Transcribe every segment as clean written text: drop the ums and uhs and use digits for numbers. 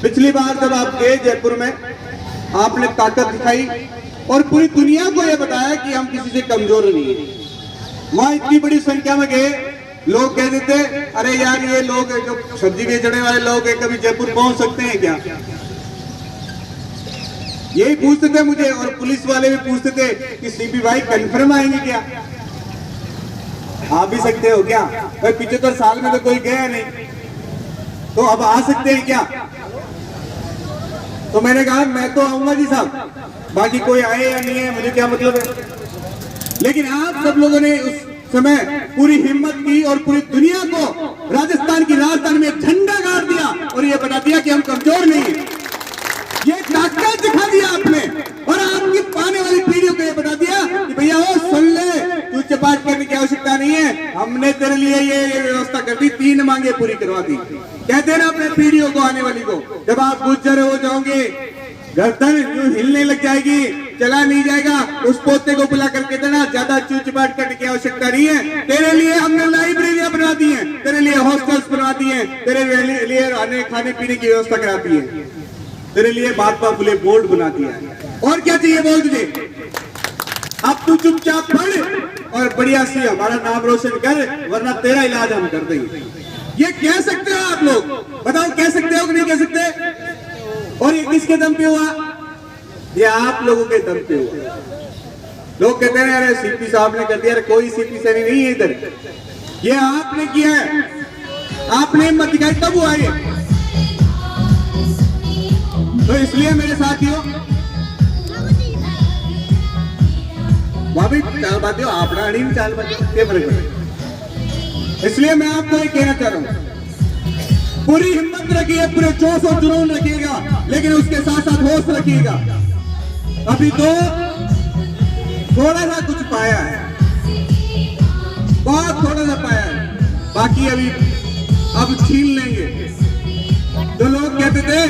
पिछली बार जब आप गए जयपुर में, आपने ताकत दिखाई और पूरी दुनिया को यह बताया कि हम किसी से कमजोर नहीं है। वहां इतनी बड़ी संख्या में गए, लोग कह देते अरे यार ये लोग जो सब्जी बेचने वाले लोग हैं, कभी जयपुर पहुंच सकते हैं क्या? यही पूछते थे मुझे, और पुलिस वाले भी पूछते थे कि सीपी भाई कंफर्म आएंगे क्या? आ भी सकते हो क्या? भाई 75 साल में तो कोई गया नहीं, तो अब आ सकते हैं क्या? तो मैंने कहा मैं तो आऊंगा जी साहब, बाकी कोई आए या नहीं है मुझे क्या मतलब है। लेकिन आप सब लोगों ने उस समय पूरी हिम्मत की और पूरी दुनिया को राजस्थान की राजधानी में झंडा गाड़ दिया और ये बता दिया कि हम कमजोर नहीं हैं। ये ताकत दिखा दिया आपने, और आपकी आने वाली पीढ़ियों को ये बता दिया कि भैया वो सुन ले, तू चपाट करने की आवश्यकता नहीं है, हमने तेरे लिए ये व्यवस्था कर दी, 3 मांगे पूरी करवा दी। कहते हैं ना अपने पीढ़ियों को, आने वाली को, जब आप गुजर हो जाओगे, गर्दन यूं हिलने लग जाएगी, चला नहीं जाएगा, उस पोते को बुला करके देना, ज्यादा चूचपाट करने की आवश्यकता नहीं है। तेरे लिए हमने लाइब्रेरियां बना दी हैं, तेरे लिए हॉस्टल्स बना दिए हैं, तेरे लिए आने खाने पीने की व्यवस्था करा दी है, तेरे लिए बात बुले बोर्ड बना दिया है। और क्या चाहिए बोल तुझे? अब तू चुपचाप पढ़ और बढ़िया से हमारा नाम रोशन कर, वरना तेरा इलाज हम कर देंगे। ये कह सकते हो आप लोग? बताओ कह सकते हो कि नहीं कह सकते? और ये किसके दम पे हुआ? ये आप लोगों के दम पे हुआ। लोग कहते हैं अरे सीपी साहब ने कर दिया, कोई सीपी सैनी नहीं है इधर, ये आपने किया है, आपने हिम्मत दिखाई तब हुआ ये। तो इसलिए मेरे साथियों, चाल बात आप चाल बात, इसलिए मैं आपको ये कहना चाह रहा हूं, पूरी हिम्मत रखिए, पूरे जोश और जुनून रखिएगा, लेकिन उसके साथ साथ होश रखिएगा। अभी तो थोड़ा सा कुछ पाया है, बहुत थोड़ा सा पाया है, बाकी अभी अब छीन लेंगे। जो लोग कहते थे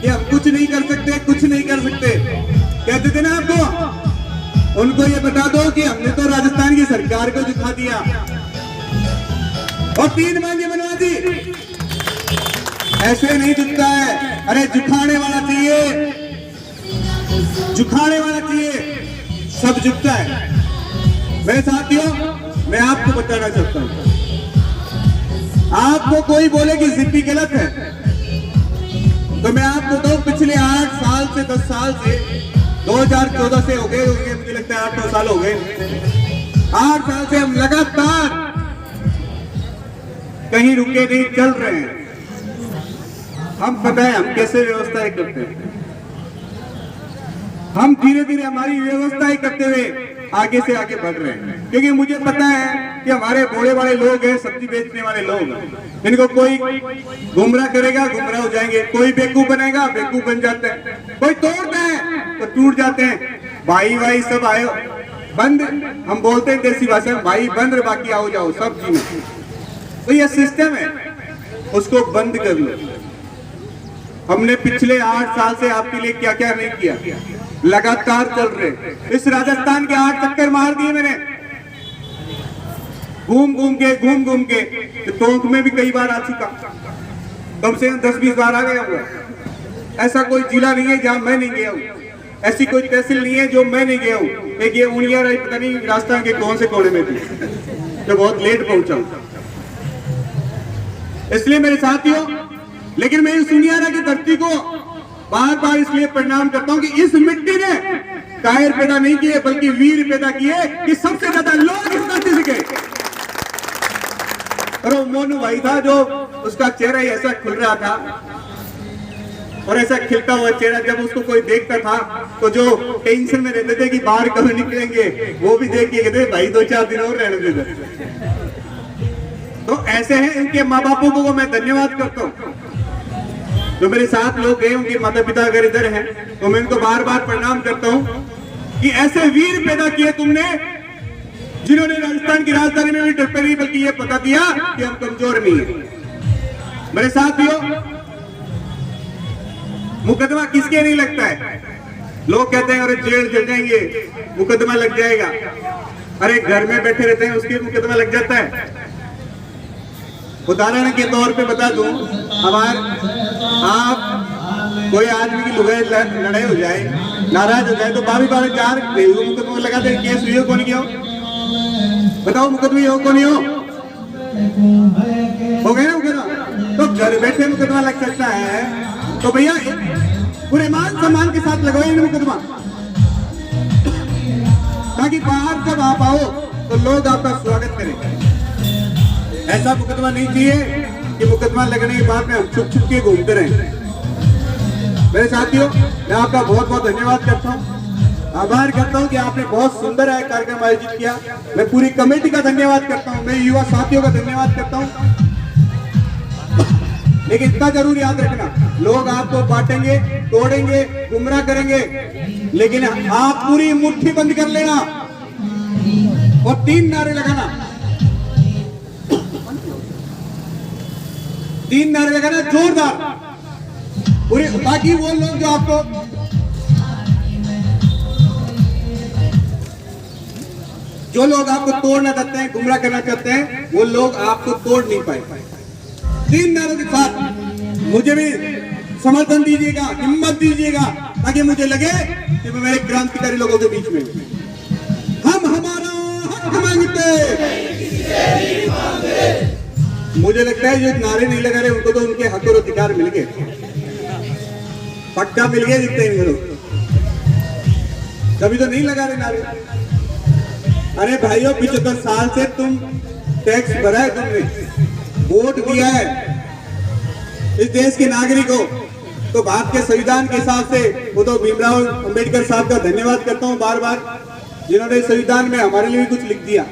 कि हम कुछ नहीं कर सकते, कुछ नहीं कर सकते, कहते थे ना आपको, उनको ये बता दो कि हमने तो राजस्थान की सरकार को झुका दिया और 3 मांगे बनवा दी। ऐसे नहीं झुकता है, अरे झुकाने वाला चाहिए, झुकाने वाला चाहिए, सब झुकता है। मेरे साथियों, मैं आपको बताना चाहता हूं, आपको कोई बोले कि सीपी गलत है, तो मैं आपको बताऊं, पिछले 8 साल से 10 साल से 2014 से हो गए, मुझे लगता है 8-9 साल हो गए, 8 साल से हम लगातार कहीं रुके नहीं, चल रहे हैं। हम पता है हम कैसे व्यवस्थाएं करते हैं, हम धीरे धीरे हमारी व्यवस्थाएं करते हुए आगे से आगे बढ़ रहे हैं, क्योंकि मुझे पता है कि हमारे भोले वाले लोग हैं, सब्जी बेचने वाले लोग, इनको कोई गुमराह करेगा, गुमराह हो जाएंगे, कोई बेवकूफ बनाएगा, बेवकूफ बन जाते हैं, कोई तोड़ता है तो टूट जाते हैं। भाई भाई सब आए बंद, हम बोलते हैं देसी भाषा में, भाई बंद, बाकी आओ जाओ सब जी में। तो ये सिस्टम है, उसको बंद कर लो। हमने पिछले 8 साल से आपके लिए क्या क्या नहीं किया, लगातार चल रहे। इस राजस्थान के 8 चक्कर मार दिए मैंने, घूम घूम के टोंक में भी कई बार आ चुका, कम से कम 10-20 बार आ गया हुआ। ऐसा कोई जिला नहीं है जहां मैं नहीं गया हूं, ऐसी कोई तहसील नहीं है जो मैं नहीं गया हूं। एक ये उनिया रही, पता नहीं राजस्थान के कौन से कोने में थी, जो बहुत लेट पहुंचा। इसलिए मेरे साथियों, लेकिन मैं इस उनियारा की धरती को बार बार इसलिए प्रणाम करता हूं कि इस मिट्टी ने कायर पैदा नहीं किए, बल्कि वीर पैदा किए, कि सबसे ज्यादा लोग इस धरती से गए। और वो मोनू भाई था, जो उसका चेहरा ही ऐसा खुल रहा था, और ऐसा खिलता हुआ चेहरा जब उसको कोई देखता था, तो जो टेंशन में रहते थे कि बाहर कब निकलेंगे, वो भी देख के कहते भाई 2-4 दिन और रहने दे। तो ऐसे हैं, इनके माँ बापों को मैं धन्यवाद करता हूँ। जो मेरे साथ लोग गए, उनके माता पिता अगर इधर हैं, तो मैं उनको बार बार प्रणाम करता हूँ कि ऐसे वीर पैदा किए तुमने, जिन्होंने राजस्थान की राजधानी में भी डरते नहीं, बल्कि ये पता दिया कि हम कमजोर नहीं है। मेरे साथियों, मुकदमा किसके नहीं लगता है? लोग कहते हैं अरे जेल चल जाएंगे, मुकदमा लग जाएगा। अरे घर में बैठे रहते हैं, उसके मुकदमा लग जाता है। उदाहरण के तौर पे बता दूं, आप कोई आदमी की लुगाई लड़ाई हो जाए, नाराज हो जाए तो बाबी बाबी चार मुकदमा लगा दे, केस हुई हो कौन की हो, बताओ मुकदमे हो कौन हो गए ना मुकदमा। तो घर बैठे मुकदमा लग सकता है, तो भैया पूरे मान सम्मान के साथ लगवाइए मुकदमा, ताकि बाहर जब आप आओ तो लोग आपका स्वागत करें। ऐसा मुकदमा नहीं चाहिए कि मुकदमा लगने के बाद में हम छुप छुप के घूमते रहें। मेरे साथियों, मैं आपका बहुत बहुत धन्यवाद करता हूँ, आभार करता हूँ कि आपने बहुत सुंदर कार्यक्रम आयोजित किया। मैं पूरी कमेटी का धन्यवाद करता हूँ, मैं युवा साथियों का धन्यवाद करता हूँ। लेकिन इतना जरूर याद रखना, लोग आपको बांटेंगे, तोड़ेंगे, गुमराह करेंगे, लेकिन आप पूरी मुट्ठी बंद कर लेना और 3 नारे लगाना, 3 नारे लगाना जोरदार पूरे, ताकि वो लोग जो आपको तोड़ना चाहते हैं, गुमराह करना चाहते हैं, वो लोग आपको तोड़ नहीं पाए। 3 नारों के साथ मुझे भी समर्थन दीजिएगा, हिम्मत दीजिएगा, ताकि मुझे लगे कि मैं मेरे क्रांतिकारी लोगों के बीच में हूं। हम हमारा हक मांगते, मुझे लगता है जो नारे नहीं लगा रहे उनको तो उनके हक और अधिकार मिल गए, पक्का मिल गए दिखते हैं लोग, कभी तो नहीं लगा रहे नारे। अरे भाइयों, 75 साल से तुम टैक्स भरा है, तुमने वोट दिया है इस देश के नागरिकों, तो भारत के संविधान के हिसाब से वो तो भीमराव अंबेडकर साहब का धन्यवाद करता हूं बार बार, जिन्होंने संविधान में हमारे लिए भी कुछ लिख दिया,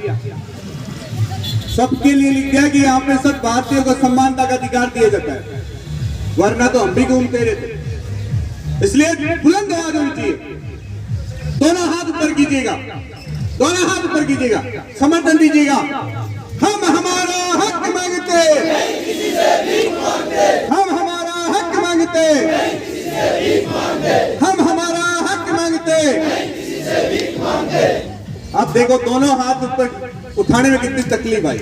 सबके लिए लिख दिया कि यहाँ पे सब भारतीयों को समानता का अधिकार दिया जाता है, वरना तो हम भी घूमते रहते। इसलिए बुलंद आवाज होनी चाहिए, दोनों हाथ ऊपर कीजिएगा, दोनों हाथ ऊपर कीजिएगा, समर्थन दीजिएगा। हम हमारा हक मांगते, हम हमारा हक मांगते, हम हमारा हक मांगते। अब देखो दोनों हाथ ऊपर उठाने में कितनी तकलीफ आई,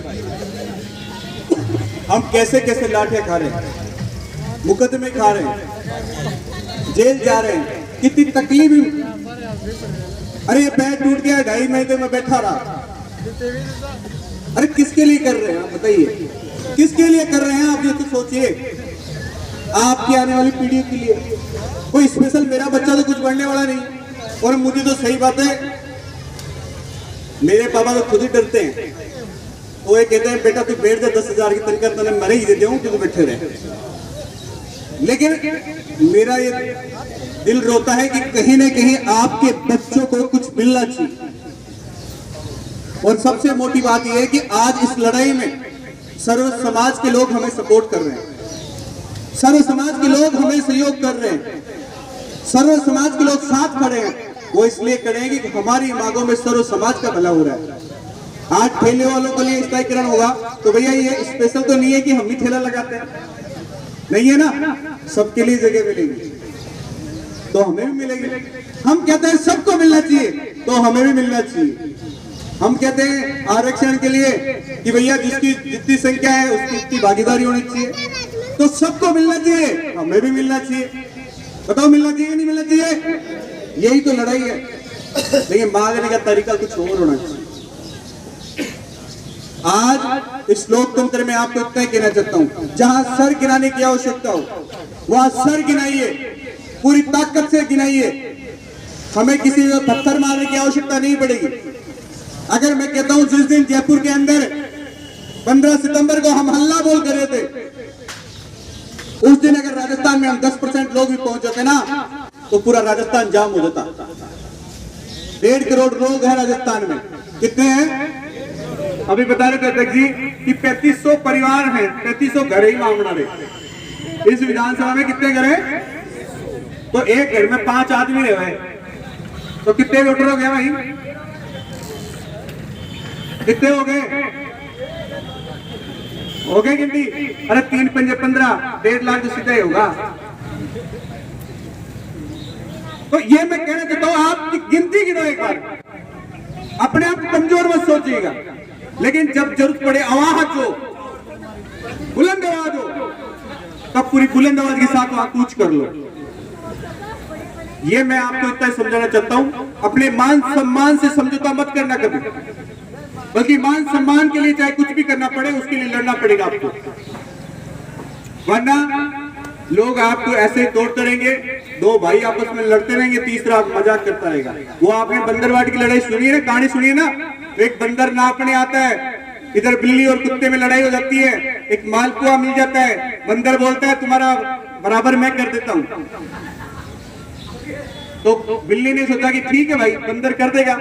हम कैसे कैसे लाठियां खा रहे हैं, मुकदमे खा रहे हैं, जेल जा रहे हैं, कितनी तकलीफ। अरे ये पैर टूट गया, 2.5 महीने में बैठा रहा। अरे किसके लिए कर रहे हैं आप बताइए, किसके लिए कर रहे हैं आप? ये तो सोचिए, आपकी आने वाली पीढ़ी के लिए। कोई स्पेशल मेरा बच्चा तो कुछ बनने वाला नहीं, और मुझे तो सही बात है, मेरे पापा तो खुद ही डरते हैं, वो ये कहते हैं बेटा तू बैठ जा, 10,000 की तनख्वाह तूने मरे ही देते हूँ कि तू बैठे रहे। लेकिन मेरा ये दिल रोता है कि कहीं ना कहीं आपके बच्चों को कुछ मिलना चाहिए। और सबसे मोटी बात यह है कि आज इस लड़ाई में सर्व समाज के लोग हमें सपोर्ट कर रहे हैं, सर्व समाज के लोग हमें सहयोग कर रहे हैं, सर्व समाज के लोग साथ खड़े हैं। वो इसलिए खड़े हैं कि हमारी मांगों में सर्व समाज का भला हो रहा है। आज ठेले वालों के लिए स्थायीकरण होगा तो भैया ये स्पेशल तो नहीं है कि हम ही ठेला लगाते हैं, नहीं है ना, सबके लिए जगह मिलेगी तो हमें भी मिलेगी। हम कहते हैं सबको मिलना चाहिए तो हमें भी मिलना चाहिए। हम कहते हैं आरक्षण के लिए कि भैया जिसकी जितनी संख्या है उसकी उतनी भागीदारी होनी चाहिए, तो सबको मिलना चाहिए, हमें भी मिलना चाहिए। बताओ मिलना चाहिए नहीं मिलना चाहिए? यही तो लड़ाई है, लेकिन मांगने का तरीका कुछ और होना चाहिए। आज इस लोकतंत्र में आपको इतना कहना चाहता हूं, जहां सर गिराने की आवश्यकता हो वहां सर गिनाइए, पूरी ताकत से गिनाइए। हमें किसी को पत्थर मारने की आवश्यकता नहीं पड़ेगी। अगर मैं कहता हूं जिस दिन जयपुर के अंदर 15 सितंबर को हम हल्ला बोल कर रहे थे, उस दिन अगर राजस्थान में हम 10% लोग भी पहुंच जाते ना तो पूरा राजस्थान जाम हो जाता। 1.5 करोड़ लोग हैं राजस्थान में। कितने हैं? अभी बता रहे थे अध्यक्ष जी कि 3500 परिवार हैं, 3500 घर ही मांगना रहे। इस विधानसभा में कितने घर हैं? तो एक घर में 5 आदमी रहे, तो कितने वोटर हो गए भाई? कितने हो गए? हो गए गिनती? अरे 3 पंजे 15, 1.5 लाख तो सीधा ही होगा। तो ये मैं कहना चाहता हूं, आपकी गिनती गिनो एक बार, अपने आप कमजोर मत सोचिएगा, लेकिन जब जरूरत पड़े आवाज हो, बुलंद आवाज हो, तब पूरी बुलंद आवाज के साथ वहां कूच कर लो। ये मैं आपको इतना समझाना चाहता हूं, अपने मान सम्मान से समझौता मत करना कभी, बल्कि मान सम्मान के लिए चाहे कुछ भी करना पड़े उसके लिए लड़ना पड़ेगा आपको, वरना लोग आपको ऐसे ही तोड़ते रहेंगे, दो भाई आपस में लड़ते रहेंगे, तीसरा मजाक करता रहेगा। वो आपने बंदरवाट की लड़ाई सुनी है ना, कहानी सुनी है ना, एक बंदर नापने आता है, इधर बिल्ली और कुत्ते में लड़ाई हो जाती है, एक मालपुआ मिल जाता है, बंदर बोलता है तुम्हारा बराबर मैं कर देता हूं। तो बिल्ली ने सोचा कि ठीक है भाई बंदर कर देगा,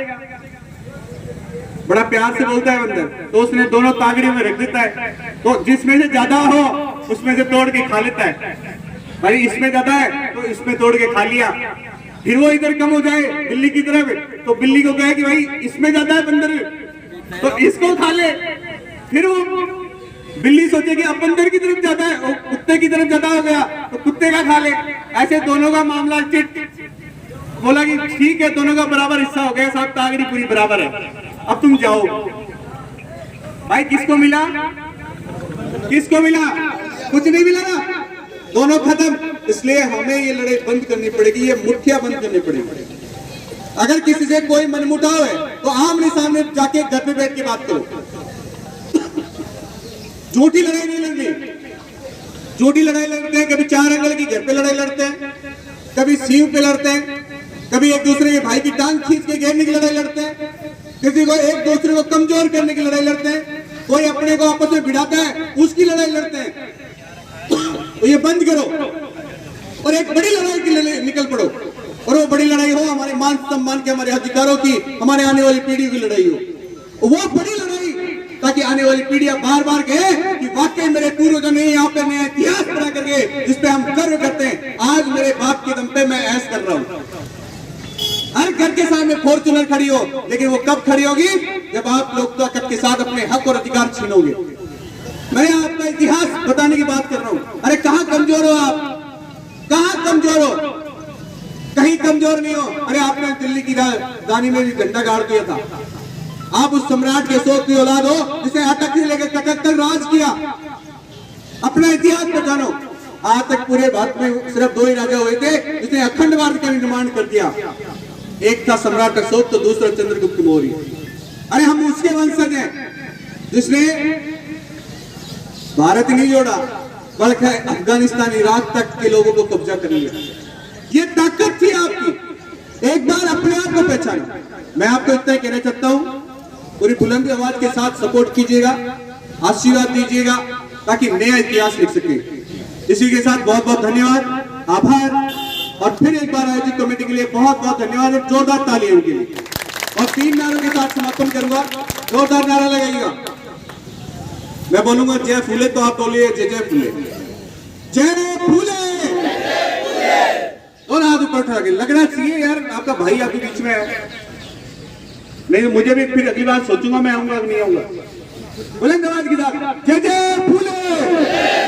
बड़ा प्यार से बोलता है बंदर, तो उसने दोनों तागड़ी में रख देता है, तो जिसमें से ज्यादा हो उसमें से तोड़ के खा लेता है। भाई इसमें ज्यादा है तो इसमें तोड़ के खा लिया, फिर वो इधर कम हो जाए बिल्ली की तरफ, तो बिल्ली को कहे कि भाई इसमें ज्यादा है बंदर तो इसको खा ले, फिर वो बिल्ली सोचेगी अब बंदर की तरफ ज्यादा है, कुत्ते की तरफ ज्यादा हो गया तो कुत्ते का खा ले, ऐसे दोनों का मामला चिट, बोला कि ठीक है दोनों का बराबर हिस्सा हो गया, साहब तागड़ी पूरी बराबर है, अब तुम जाओ। भाई किसको मिला, किसको मिला, कुछ नहीं मिला ना, दोनों खत्म। इसलिए हमें ये लड़ाई बंद करनी पड़ेगी, ये मुठ्ठियां बंद करनी पड़ेगी। अगर किसी से कोई मनमुटाव है तो आमने सामने जाके घर पे बैठ के बात करो, झूठी लड़ाई नहीं लड़नी। झूठी लड़ाई लड़ते हैं, कभी 4 अंगल की घर पे लड़ाई लड़ते हैं, कभी सीव पे लड़ते हैं, कभी एक दूसरे के भाई की टांग खींच के घेरने की लड़ाई लड़ते हैं, किसी को एक दूसरे को कमजोर करने की लड़ाई लड़ते हैं, कोई अपने को आपस में भिड़ाता है उसकी लड़ाई लड़ते हैं। तो ये बंद करो और एक बड़ी लड़ाई के लिए निकल पड़ो, और वो बड़ी लड़ाई हो हमारे मान सम्मान के, हमारे अधिकारों की, हमारे आने वाली पीढ़ी की लड़ाई हो, वो बड़ी लड़ाई, ताकि आने वाली पीढ़ियां बार बार कहे कि वाकई मेरे पूर्वजों ने यहाँ पे नया इतिहास बना करके जिस पे हम गर्व करते हैं, आज मेरे बाप के दम पे मैं ऐश कर रहा हूँ। हर घर के सामने फॉर्च्यूनर खड़ी हो, लेकिन वो कब खड़ी होगी, जब आप लोग ताकत के साथ अपने हक और अधिकार छीनोगे। मैं आपका इतिहास बताने की बात कर रहा हूँ। अरे कहाँ कमजोर हो आप, कहाँ कमजोर हो, कहीं कमजोर नहीं हो। अरे आपने दिल्ली की राजधानी में भी झंडा गाड़ दिया था, आप उस सम्राट के शोक की औलाद हो जिसे अटक से लेकर तक राज किया। अपना इतिहास पहचानो। आज तक पूरे भारत में सिर्फ 2 ही राजा हुए थे जिसने अखंड भारत का निर्माण कर दिया, एक था सम्राट अशोक तो दूसरा चंद्रगुप्त मौर्य। अरे हम उसके वंशज हैं जिसने भारत नहीं जोड़ा बल्कि अफगानिस्तान इराक तक के लोगों को कब्जा कर लिया। ये ताकत थी आपकी, एक बार अपने आप को पहचानो। मैं आपको इतना ही कहना चाहता हूं, पूरी बुलंद आवाज के साथ सपोर्ट कीजिएगा, आशीर्वाद दीजिएगा ताकि नया इतिहास लिख सके। इसी के साथ बहुत बहुत धन्यवाद, आभार, और फिर एक बार आयोजित कमेटी के लिए बहुत बहुत धन्यवाद और जोरदार तालियां उनके लिए। और 3 नारों के साथ समापन करूंगा, जोरदार नारा लगाइएगा। मैं बोलूंगा जय फूले तो आप बोलिए जय जय फूले, जय फूले। और हाथ ऊपर उठा के लगना चाहिए यार आपका भाई आपके बीच में है, नहीं तो मुझे भी फिर अगली बार सोचूंगा मैं आऊंगा नहीं आऊंगा। बुलंद आवाज के साथ जय जय फूले।